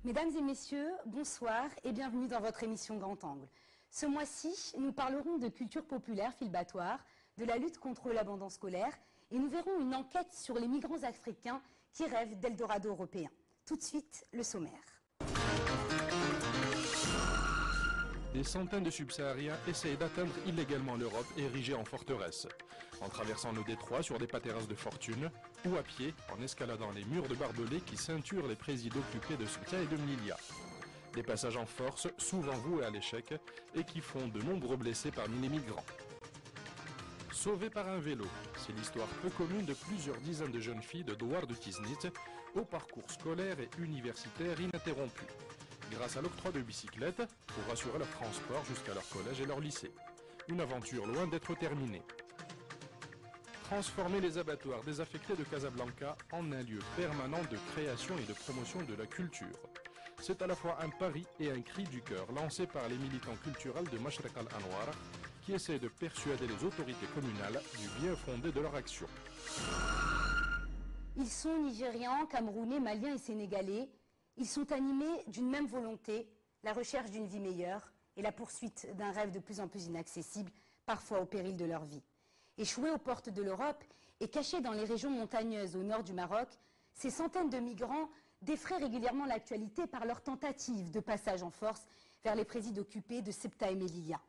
Mesdames et messieurs, bonsoir et bienvenue dans votre émission Grand Angle. Ce mois-ci, nous parlerons de culture populaire filbatoire, de la lutte contre l'abandon scolaire et nous verrons une enquête sur les migrants africains qui rêvent d'Eldorado européen. Tout de suite, le sommaire. Des centaines de subsahariens essayent d'atteindre illégalement l'Europe érigée en forteresse, en traversant le détroit sur des paterasses de fortune, ou à pied en escaladant les murs de barbelés qui ceinturent les présides occupés de Ceuta et de Melilla. Des passages en force, souvent voués à l'échec, et qui font de nombreux blessés parmi les migrants. Sauvés par un vélo, c'est l'histoire peu commune de plusieurs dizaines de jeunes filles de Douar de Tiznit, au parcours scolaire et universitaire ininterrompu, grâce à l'octroi de bicyclettes pour assurer leur transport jusqu'à leur collège et leur lycée. Une aventure loin d'être terminée. Transformer les abattoirs désaffectés de Casablanca en un lieu permanent de création et de promotion de la culture. C'est à la fois un pari et un cri du cœur lancé par les militants culturels de Mashrek al-Anwar qui essaient de persuader les autorités communales du bien fondé de leur action. Ils sont nigérians, camerounais, maliens et sénégalais. Ils sont animés d'une même volonté, la recherche d'une vie meilleure et la poursuite d'un rêve de plus en plus inaccessible, parfois au péril de leur vie. Échoués aux portes de l'Europe et cachés dans les régions montagneuses au nord du Maroc, ces centaines de migrants défraient régulièrement l'actualité par leurs tentatives de passage en force vers les présides occupés de Ceuta et Melilla.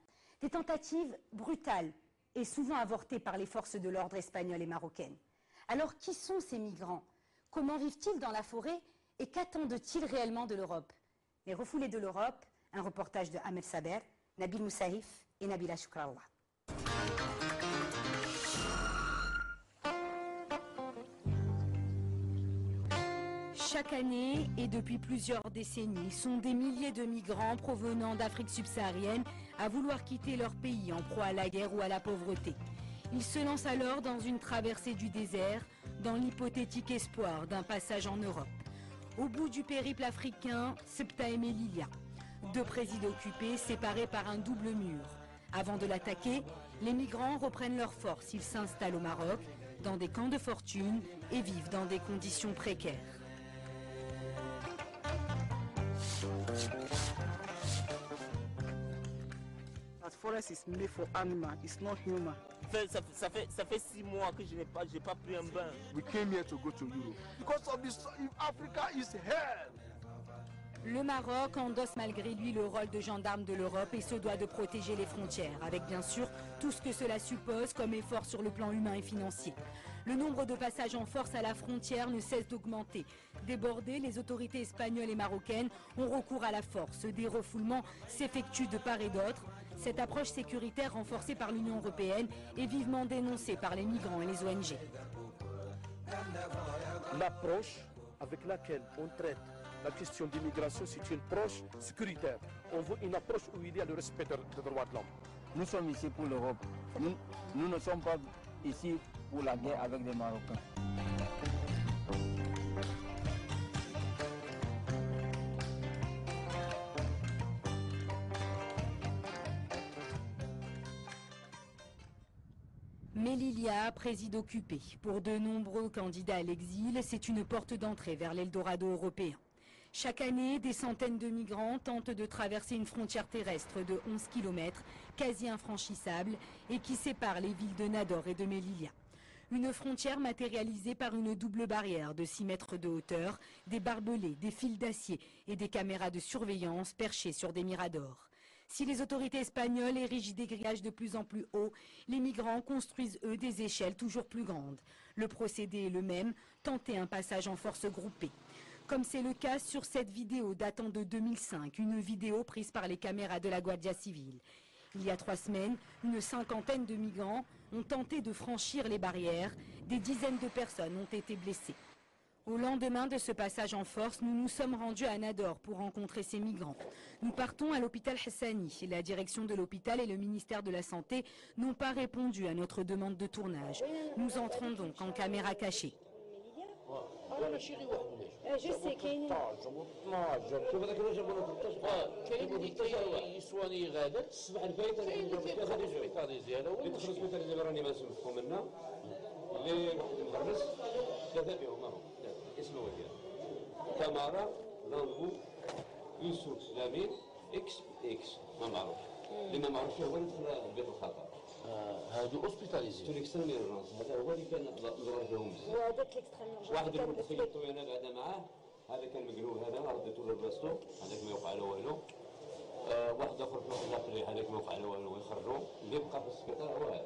Des tentatives brutales et souvent avortées par les forces de l'ordre espagnoles et marocaines. Alors qui sont ces migrants? Comment vivent-ils dans la forêt et qu'attendent-ils réellement de l'Europe? Les refoulés de l'Europe, un reportage de Ahmed Saber, Nabil Moussaïf et Nabila Choukrallah. Chaque année et depuis plusieurs décennies, sont des milliers de migrants provenant d'Afrique subsaharienne à vouloir quitter leur pays en proie à la guerre ou à la pauvreté. Ils se lancent alors dans une traversée du désert, dans l'hypothétique espoir d'un passage en Europe. Au bout du périple africain, Ceuta et Melilla, deux présides occupés séparés par un double mur. Avant de l'attaquer, les migrants reprennent leur force. Ils s'installent au Maroc, dans des camps de fortune et vivent dans des conditions précaires. That forest is made for animal, it's not human. Ça fait 6 mois que j'ai pas pris un bain. We came here to go to Europe. Because of this, Africa is hell. Le Maroc endosse malgré lui le rôle de gendarme de l'Europe et se doit de protéger les frontières, avec bien sûr tout ce que cela suppose comme effort sur le plan humain et financier. Le nombre de passages en force à la frontière ne cesse d'augmenter. Débordées, les autorités espagnoles et marocaines ont recours à la force. Des refoulements s'effectuent de part et d'autre. Cette approche sécuritaire renforcée par l'Union européenne est vivement dénoncée par les migrants et les ONG. L'approche avec laquelle on traite la question d'immigration, c'est une approche sécuritaire. On veut une approche où il y a le respect des droits de l'homme. Nous sommes ici pour l'Europe. Nous ne sommes pas ici pour la guerre avec les Marocains. Melilla, préside occupé. Pour de nombreux candidats à l'exil, c'est une porte d'entrée vers l'Eldorado européen. Chaque année, des centaines de migrants tentent de traverser une frontière terrestre de 11 km, quasi infranchissable, et qui sépare les villes de Nador et de Melilla. Une frontière matérialisée par une double barrière de 6 mètres de hauteur, des barbelés, des fils d'acier et des caméras de surveillance perchées sur des miradors. Si les autorités espagnoles érigent des grillages de plus en plus hauts, les migrants construisent eux des échelles toujours plus grandes. Le procédé est le même, tenter un passage en force groupée. Comme c'est le cas sur cette vidéo datant de 2005, une vidéo prise par les caméras de la Guardia Civile. Il y a 3 semaines, une cinquantaine de migrants ont tenté de franchir les barrières. Des dizaines de personnes ont été blessées. Au lendemain de ce passage en force, nous nous sommes rendus à Nador pour rencontrer ces migrants. Nous partons à l'hôpital Hassani. La direction de l'hôpital et le ministère de la Santé n'ont pas répondu à notre demande de tournage. Nous entrons donc en caméra cachée. Je sais كاينين 12 شوف هذاك اللي جابوا له 13 كاين اللي يسواني غادر الصباح الفايت كذا هوسبيتاليزي هذا هو يدخل هوسبيتاليزي راني ما سمعتكم منا اللي مخرج ثلاثه بهم اهو اسمه وكيل تمارا لانغو يوسف لامين اكس ما معروف اللي ما معروفش هو اللي دخل بيت الخطر هادو اوسبيتاليزي تو ليكستريم ايرجونس هذا هو اللي كان نضرب فيهم وهذاك ليكستريم ايرجونس واحد اللي خيطو انا قاعده معاه هذا كان مقلوب هذا رديتو له لبلاصتو هذاك ما يوقع له والو واحد اخر في واحد الريح هذاك ما يوقع له والو يخرجوا اللي بقى في السبيطار هو هذا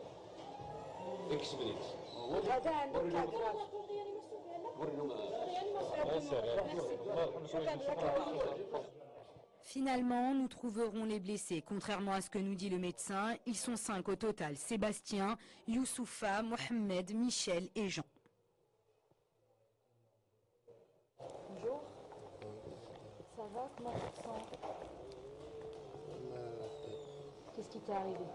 اكس بليكس هذا عندك Finalement, nous trouverons les blessés. Contrairement à ce que nous dit le médecin, ils sont 5 au total. Sébastien, Youssoufa, Mohamed, Michel et Jean. Bonjour. Ça va? Comment tu te sens? Qu'est-ce qui t'est arrivé?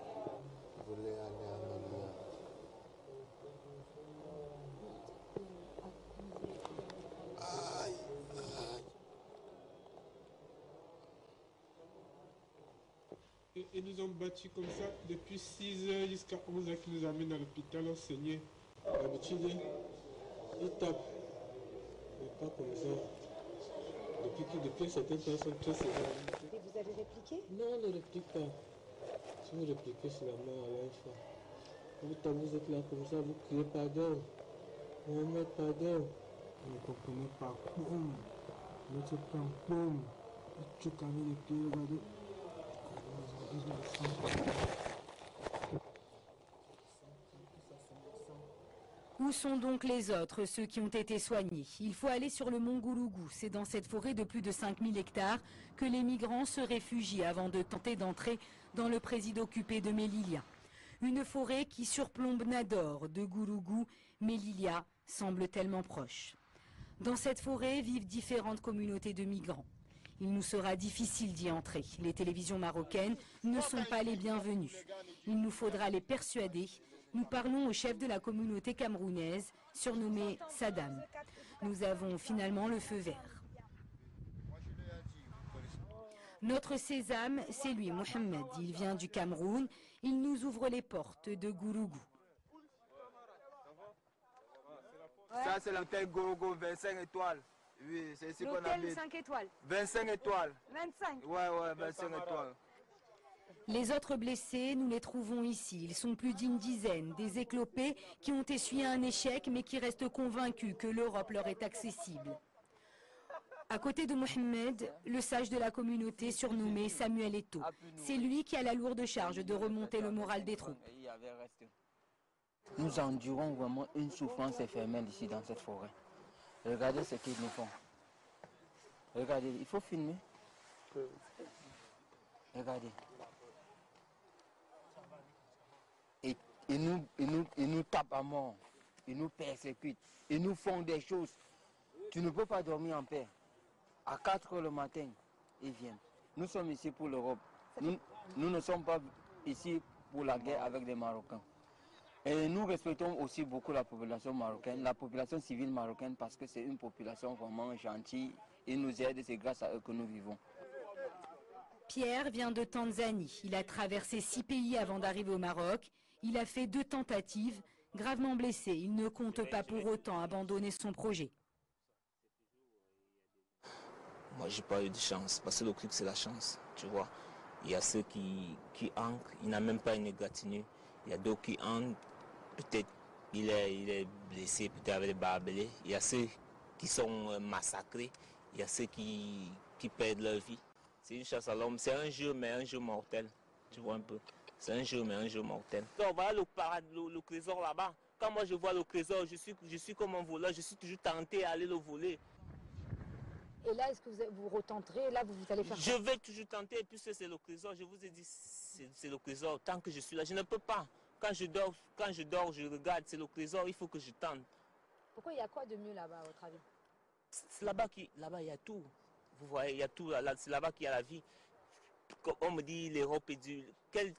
Je voulais aller à Malia. Aïe, aïe. Ils nous ont battus comme ça depuis 6 heures jusqu'à 11 heures qu'ils nous amènent à l'hôpital, on saignait. D'habitude, ils tapent. Mais pas comme ça. Depuis certaines personnes très sévères. Et vous avez répliqué? Non, ne réplique pas. Si vous répliquez, c'est la mort à la fois. Vous êtes là comme ça, vous criez pardon. Mohamed, pardon. Vous ne comprenez pas. Boum. Notre plan, boum. Tu connais les pieds, regardez. Où sont donc les autres, ceux qui ont été soignés? Il faut aller sur le mont Goulougou. C'est dans cette forêt de plus de 5000 hectares que les migrants se réfugient avant de tenter d'entrer dans le présidio occupé de Melilla. Une forêt qui surplombe Nador, de Goulougou, Melilla semble tellement proche. Dans cette forêt vivent différentes communautés de migrants. Il nous sera difficile d'y entrer. Les télévisions marocaines ne sont pas les bienvenues. Il nous faudra les persuader. Nous parlons au chef de la communauté camerounaise, surnommé Saddam. Nous avons finalement le feu vert. Notre sésame, c'est lui, Mohamed. Il vient du Cameroun. Il nous ouvre les portes de Goulougou. Ça, c'est l'hôtel Goulougou, 25 étoiles. Oui, c'est ici qu'on habite. L'hôtel 5 étoiles. 25 étoiles. 25. Ouais, 25 étoiles. Les autres blessés, nous les trouvons ici. Ils sont plus d'une dizaine, des éclopés qui ont essuyé un échec mais qui restent convaincus que l'Europe leur est accessible. À côté de Mohamed, le sage de la communauté surnommé Samuel Eto'o. C'est lui qui a la lourde charge de remonter le moral des troupes. Nous endurons vraiment une souffrance éphémère ici dans cette forêt. Regardez ce qu'ils nous font. Regardez, il faut filmer. Regardez. Ils nous tapent à mort. Ils nous persécutent. Ils nous font des choses. Tu ne peux pas dormir en paix. À 4 heures le matin, ils viennent. Nous sommes ici pour l'Europe. Nous ne sommes pas ici pour la guerre avec les Marocains. Et nous respectons aussi beaucoup la population marocaine, la population civile marocaine, parce que c'est une population vraiment gentille. Ils nous aident et c'est grâce à eux que nous vivons. Pierre vient de Tanzanie. Il a traversé 6 pays avant d'arriver au Maroc. Il a fait 2 tentatives. Gravement blessé, il ne compte pas pour autant abandonner son projet. Moi, j'ai pas eu de chance, parce que le truc, c'est la chance, tu vois. Il y a ceux qui entrent, il n'a même pas une égratignure. Il y a d'autres qui entrent, peut-être il est blessé, peut-être avec des barbelés. Il y a ceux qui sont massacrés, il y a ceux qui perdent leur vie. C'est une chasse à l'homme, c'est un jeu, mais un jeu mortel, tu vois un peu. C'est un jeu, mais un jeu mortel. Donc voilà le trésor là-bas. Quand moi je vois le trésor, je suis comme un voleur, je suis toujours tenté à aller le voler. Et là, est-ce que vous retenterez? Là, vous allez faire Je vais toujours tenter, puisque c'est le trésor. Je vous ai dit, c'est le trésor. Tant que je suis là, je ne peux pas. Quand je dors, je regarde, c'est le trésor, il faut que je tente. Pourquoi il y a quoi de mieux là-bas, à votre avis? C'est là-bas il y a tout. Vous voyez, il y a tout. C'est là-bas qu'il y a la vie. On me dit, l'Europe est dure. Quel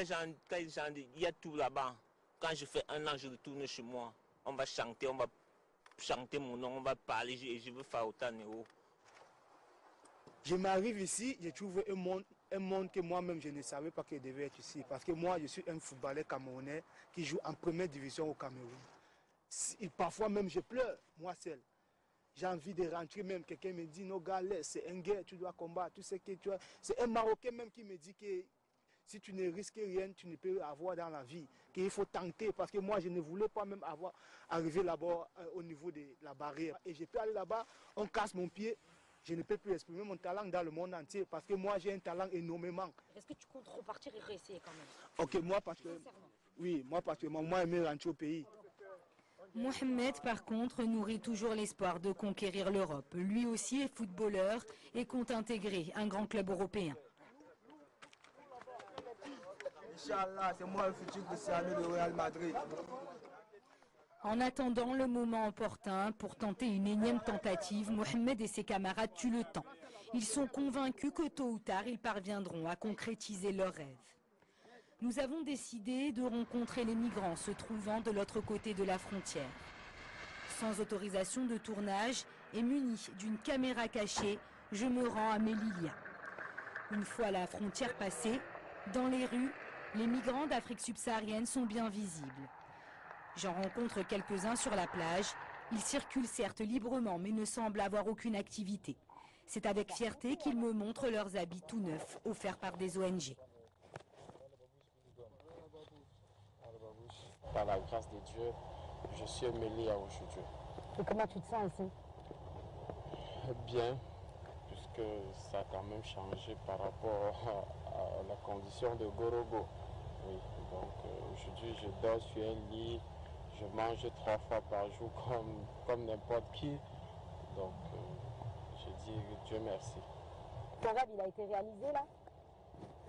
genre, il y a tout là-bas. Quand je fais 1 an, je retourne chez moi. On va chanter, on va chanter mon nom, on va parler, je veux Fauta Nero. Je m'arrive ici, j'ai trouvé un monde que moi-même je ne savais pas qu'il devait être ici. Parce que moi, je suis un footballeur camerounais qui joue en première division au Cameroun. Et parfois même je pleure, moi seul. J'ai envie de rentrer même, quelqu'un me dit, non gars, c'est un gars, tu dois combattre, tout ce que tu as. C'est un Marocain même qui me dit que si tu ne risques rien, tu ne peux avoir dans la vie. Qu'il faut tenter, parce que moi je ne voulais pas même arriver là-bas au niveau de la barrière. Et je peux aller là-bas, on casse mon pied. Je ne peux plus exprimer mon talent dans le monde entier parce que moi j'ai un talent énormément. Est-ce que tu comptes repartir et réessayer quand même? Ok, moi parce que moi j'aime rentrer au pays. Mohamed, par contre, nourrit toujours l'espoir de conquérir l'Europe. Lui aussi est footballeur et compte intégrer un grand club européen. Inch'Allah, c'est moi le futur Cristiano de Real Madrid. En attendant le moment opportun pour tenter une énième tentative, Mohamed et ses camarades tuent le temps. Ils sont convaincus que tôt ou tard, ils parviendront à concrétiser leurs rêves. Nous avons décidé de rencontrer les migrants se trouvant de l'autre côté de la frontière. Sans autorisation de tournage et muni d'une caméra cachée, je me rends à Melilla. Une fois la frontière passée, dans les rues, les migrants d'Afrique subsaharienne sont bien visibles. J'en rencontre quelques-uns sur la plage. Ils circulent certes librement, mais ne semblent avoir aucune activité. C'est avec fierté qu'ils me montrent leurs habits tout neufs, offerts par des ONG. Par la grâce de Dieu, je suis mêlé à aujourd'hui. Et comment tu te sens ici? Bien, puisque ça a quand même changé par rapport à la condition de Gorogo. Oui, donc aujourd'hui je dors sur un lit, je mange 3 fois par jour comme n'importe qui. Donc je dis Dieu merci. Ton rêve, il a été réalisé là?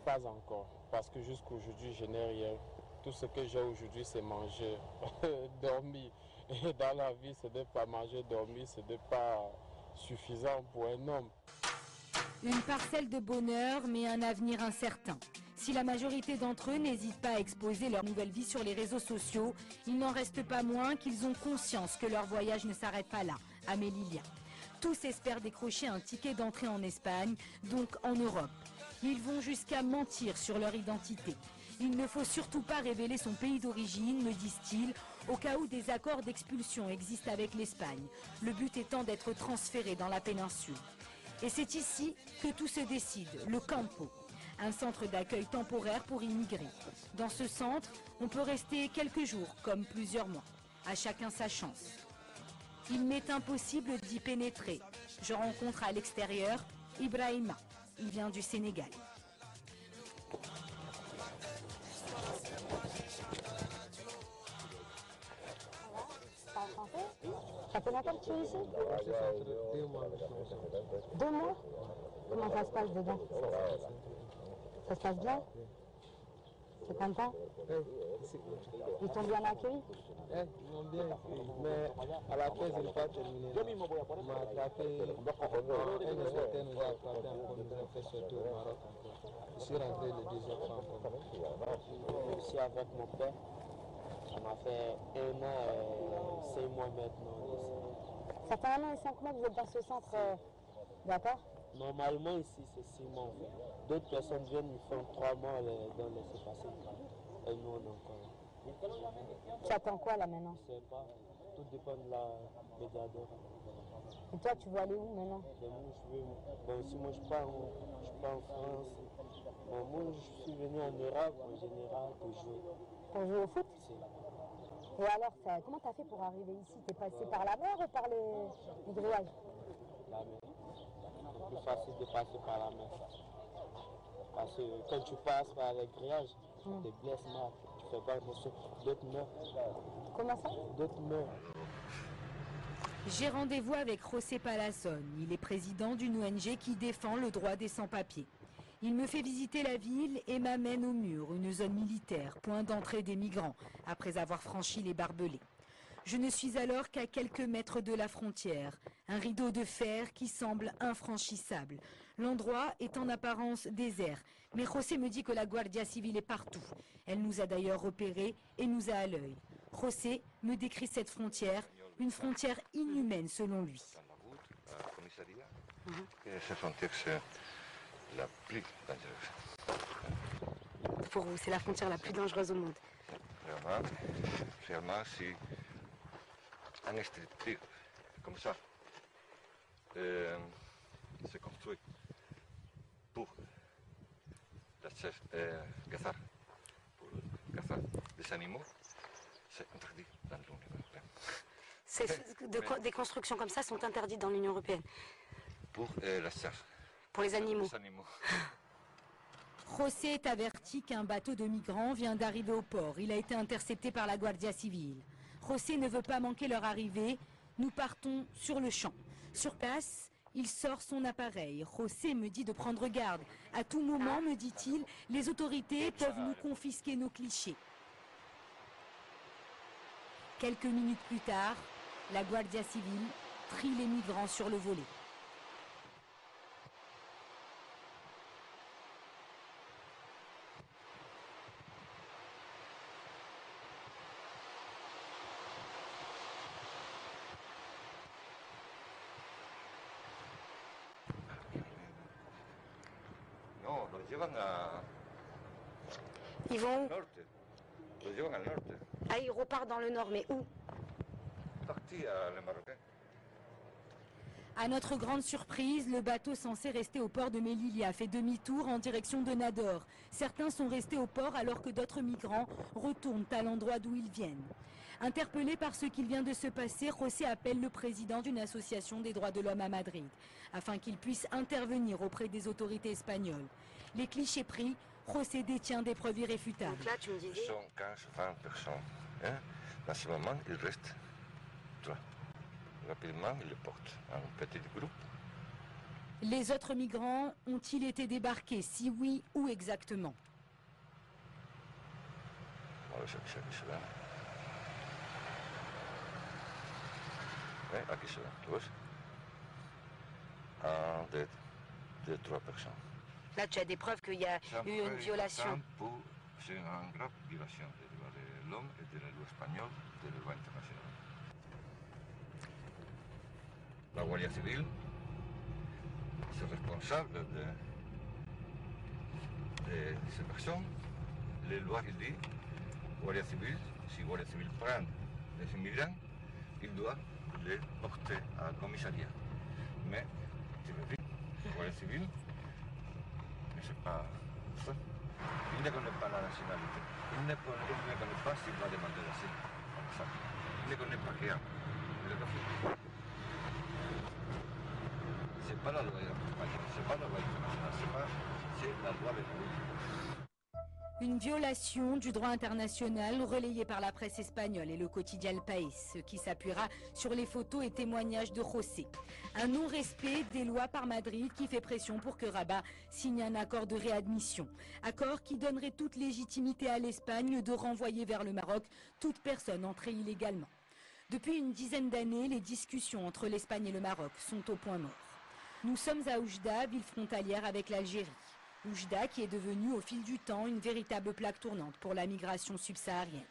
Pas encore, parce que jusqu'aujourd'hui je n'ai rien. Tout ce que j'ai aujourd'hui, c'est manger, dormir. Et dans la vie, ce n'est pas manger, dormir, ce n'est pas suffisant pour un homme. Une parcelle de bonheur, mais un avenir incertain. Si la majorité d'entre eux n'hésitent pas à exposer leur nouvelle vie sur les réseaux sociaux, il n'en reste pas moins qu'ils ont conscience que leur voyage ne s'arrête pas là, à Melilla. Tous espèrent décrocher un ticket d'entrée en Espagne, donc en Europe. Ils vont jusqu'à mentir sur leur identité. Il ne faut surtout pas révéler son pays d'origine, me disent-ils, au cas où des accords d'expulsion existent avec l'Espagne, le but étant d'être transféré dans la péninsule. Et c'est ici que tout se décide, le Campo, un centre d'accueil temporaire pour immigrés. Dans ce centre, on peut rester quelques jours, comme plusieurs mois. À chacun sa chance. Il m'est impossible d'y pénétrer. Je rencontre à l'extérieur Ibrahima. Il vient du Sénégal. Ça fait longtemps que tu es ici? 2 mois. Comment ça se passe dedans? Ça se passe bien? C'est content? Ils t'ont bien accueilli? Ils m'ont bien accueilli, mais à la fin, je n'ai pas terminé. On m'a attrapé, un inspecteur nous a attrapé encore, nous a fait sortir au Maroc encore. Je suis rentré le 2e fois encore. Je suis avec mon père. Ça m'a fait 1 an et 5 mois maintenant. Ça fait 1 an et 5 mois que vous êtes dans ce centre, d'accord? Normalement ici c'est 6 mois. D'autres personnes viennent, ils font 3 mois dans laisser passer. Et nous on est encore. Tu attends quoi là maintenant? Je ne sais pas. Tout dépend de la médiateur. Et toi tu veux aller où maintenant? Si moi je pars en France. Bon, moi je suis venu en Europe en général pour jouer. Pour jouer au foot? Et alors, comment tu as fait pour arriver ici? Tu es passé par la mer ou par les grillages? La mer. C'est plus facile de passer par la mer. Parce que quand tu passes par les grillages, tu te blesses mal. Tu fais pas attention. D'autres meurent. Comment ça? D'autres meurent. J'ai rendez-vous avec José Palazón. Il est président d'une ONG qui défend le droit des sans-papiers. Il me fait visiter la ville et m'amène au mur, une zone militaire, point d'entrée des migrants, après avoir franchi les barbelés. Je ne suis alors qu'à quelques mètres de la frontière, un rideau de fer qui semble infranchissable. L'endroit est en apparence désert, mais José me dit que la Guardia Civile est partout. Elle nous a d'ailleurs repérés et nous a à l'œil. José me décrit cette frontière Une frontière inhumaine selon lui. Et cette frontière, c'est la plus dangereuse. Pour vous, c'est la frontière la plus dangereuse au monde. Réellement, si un structure comme ça se construit pour la chasse pour cazar des animaux, c'est interdit dans l'Union européenne. Des constructions comme ça sont interdites dans l'Union européenne. Pour la chasse. Pour les animaux. José est averti qu'un bateau de migrants vient d'arriver au port. Il a été intercepté par la Guardia Civile. José ne veut pas manquer leur arrivée. Nous partons sur le champ. Sur place, il sort son appareil. José me dit de prendre garde. À tout moment, me dit-il, les autorités peuvent nous confisquer nos clichés. Quelques minutes plus tard, la Guardia Civile trie les migrants sur le volet. Non, los llevan à... Ils vont où? Norte. Los llevan al norte. Ah, ils repartent dans le nord, mais où? Parti à le Marocain. À notre grande surprise, le bateau censé rester au port de Melilla fait demi-tour en direction de Nador. Certains sont restés au port alors que d'autres migrants retournent à l'endroit d'où ils viennent. Interpellé par ce qu'il vient de se passer, José appelle le président d'une association des droits de l'homme à Madrid, afin qu'il puisse intervenir auprès des autorités espagnoles. Les clichés pris, José détient des preuves irréfutables. Donc là, tu me disais... Ce sont 15-20 personnes. Hein? Dans ce moment, il reste 3. Rapidement, il le porte en petit groupe. Les autres migrants ont-ils été débarqués? Si oui, où exactement? Voilà, c'est là. Oui, aquí se tu vois? 1, 2, 3 personnes. Là, tu as des preuves qu'il y a eu une violation. C'est une grave violation des droits de l'homme et de la loi espagnole, de la loi internationale. La Guardia Civil est responsable de ces personnes. Les lois, il dit, Guardia Civil, si Guardia Civil prend les immigrants, il doit les porter à commissariat. Mais, tu me dis, Guardia Civil ne sait pas ça. Il ne connaît pas la nationalité. Il ne connaît pas s'il va demander l'asile. Il ne connaît pas rien. C'est pas la loi espagnole, c'est pas la loi internationale, c'est la loi de la. Une violation du droit international relayée par la presse espagnole et le quotidien El País, ce qui s'appuiera sur les photos et témoignages de José. Un non-respect des lois par Madrid qui fait pression pour que Rabat signe un accord de réadmission. Accord qui donnerait toute légitimité à l'Espagne de renvoyer vers le Maroc toute personne entrée illégalement. Depuis une dizaine d'années, les discussions entre l'Espagne et le Maroc sont au point mort. Nous sommes à Oujda, ville frontalière avec l'Algérie. Oujda qui est devenue au fil du temps une véritable plaque tournante pour la migration subsaharienne.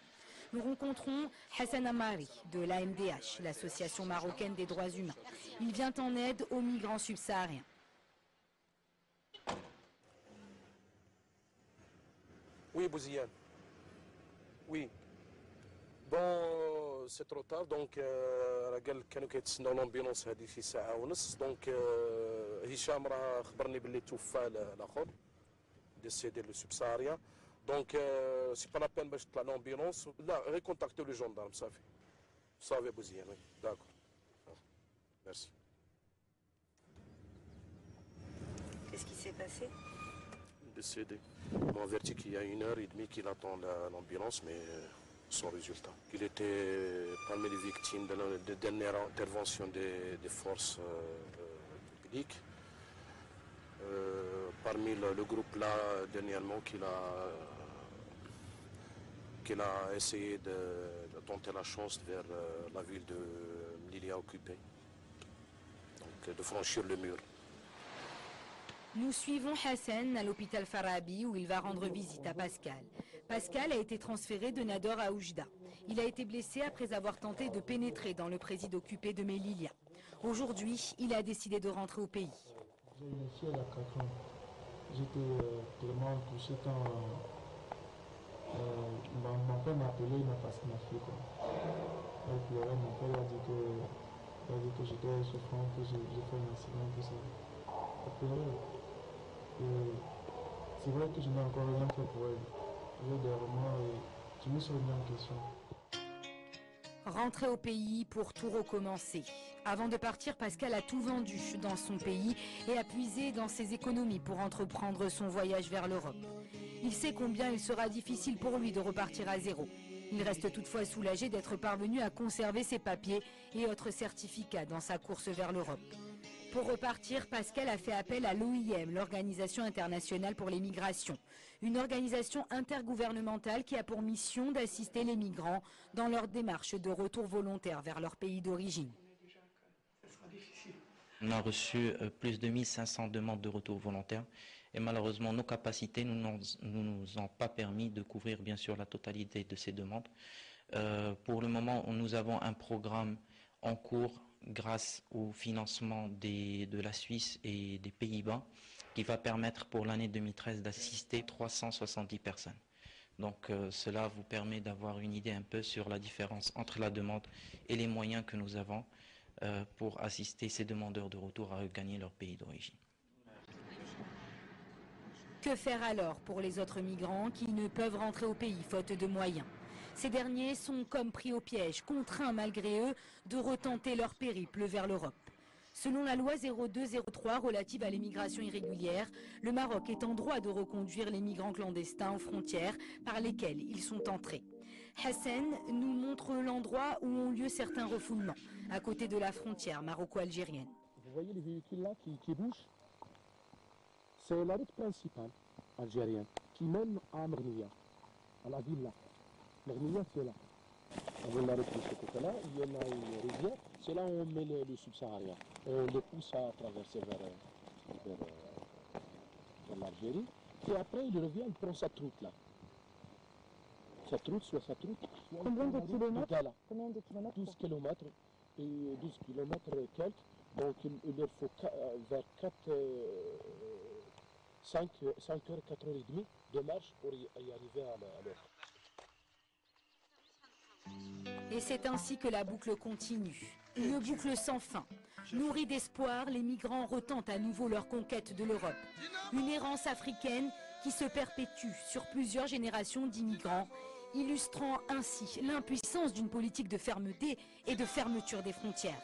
Nous rencontrons Hassan Amari de l'AMDH, l'association marocaine des droits humains. Il vient en aide aux migrants subsahariens. Oui, Bouziane. Oui. Bon, c'est trop tard, donc قال كانوا كيتسناو لومبيلونس هذه شي ساعة ونص، دونك هشام راه خبرني باللي توفى الاخر ديسيدي لو سبساريا، دونك سي با لا بين باش تطلع لومبيلونس، لا غير كونتاكتيو لو جوندارم صافي. صافي بوزيان وي داكور. Merci. Qu'est-ce qui s'est passé? Décédé. On m'a averti qu'il y a 1h30 qu'il attend l'ambulance, mais sans résultat. Il était parmi les victimes de la dernière intervention des forces publiques. Parmi le groupe là, dernièrement, qu'il a essayé de tenter la chance vers la ville de Melilla occupée. Donc de franchir le mur. Nous suivons Hassan à l'hôpital Farabi où il va rendre visite à Pascal. Pascal a été transféré de Nador à Oujda. Il a été blessé après avoir tenté de pénétrer dans le présidio occupé de Melilla. Aujourd'hui, il a décidé de rentrer au pays. J'ai initié la 4 ans. J'étais tellement touché quand mon père m'a appelé, il m'a passé ma fille. Il pleurait, mon père a dit que j'étais souffrant, que j'ai fait un accident, tout ça. Il pleurait. Et c'est vrai que je n'ai encore rien fait pour elle. J'ai des remords et je me suis remis en question. Rentrer au pays pour tout recommencer. Avant de partir, Pascal a tout vendu dans son pays et a puisé dans ses économies pour entreprendre son voyage vers l'Europe. Il sait combien il sera difficile pour lui de repartir à zéro. Il reste toutefois soulagé d'être parvenu à conserver ses papiers et autres certificats dans sa course vers l'Europe. Pour repartir, Pascal a fait appel à l'OIM, l'Organisation internationale pour les migrations, une organisation intergouvernementale qui a pour mission d'assister les migrants dans leur démarche de retour volontaire vers leur pays d'origine. On a reçu plus de 1500 demandes de retour volontaire et malheureusement nos capacités ne nous ont pas permis de couvrir bien sûr la totalité de ces demandes. Pour le moment, nous avons un programme en cours grâce au financement de la Suisse et des Pays-Bas qui va permettre pour l'année 2013 d'assister 370 personnes. Donc cela vous permet d'avoir une idée un peu sur la différence entre la demande et les moyens que nous avons pour assister ces demandeurs de retour à regagner leur pays d'origine. Que faire alors pour les autres migrants qui ne peuvent rentrer au pays faute de moyens ? Ces derniers sont comme pris au piège, contraints malgré eux de retenter leur périple vers l'Europe. Selon la loi 0203 relative à l'immigration irrégulière, le Maroc est en droit de reconduire les migrants clandestins aux frontières par lesquelles ils sont entrés. Hassan nous montre l'endroit où ont lieu certains refoulements, à côté de la frontière maroco-algérienne. Vous voyez les véhicules là qui bougent? C'est la route principale algérienne qui mène à Mernia, à la ville là. Mernia, c'est là. On la route de ce côté-là, il y en a une rivière, c'est là où on met le subsaharien. On les pousse à traverser vers l'Algérie. Et après, il revient, il prend cette route-là. Cette route, soit cette route. Combien de kilomètres? Combien de kilomètres? 12 kilomètres et 12 kilomètres et quelques. Donc il leur faut vers 5 heures, 4h30 de marche pour y arriver à l'heure. Et c'est ainsi que la boucle continue. Une boucle sans fin. Nourris d'espoir, les migrants retentent à nouveau leur conquête de l'Europe. Une errance africaine qui se perpétue sur plusieurs générations d'immigrants, illustrant ainsi l'impuissance d'une politique de fermeté et de fermeture des frontières.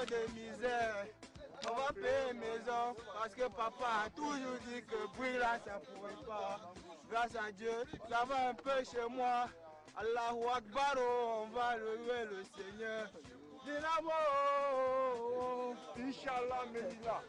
De misère, on va payer maison parce que papa a toujours dit que bruit là ça pourrait pas. Grâce à Dieu, ça va un peu chez moi. Allahu Akbar, on va louer le Seigneur. Dynamo, Inch'Allah, Melilla.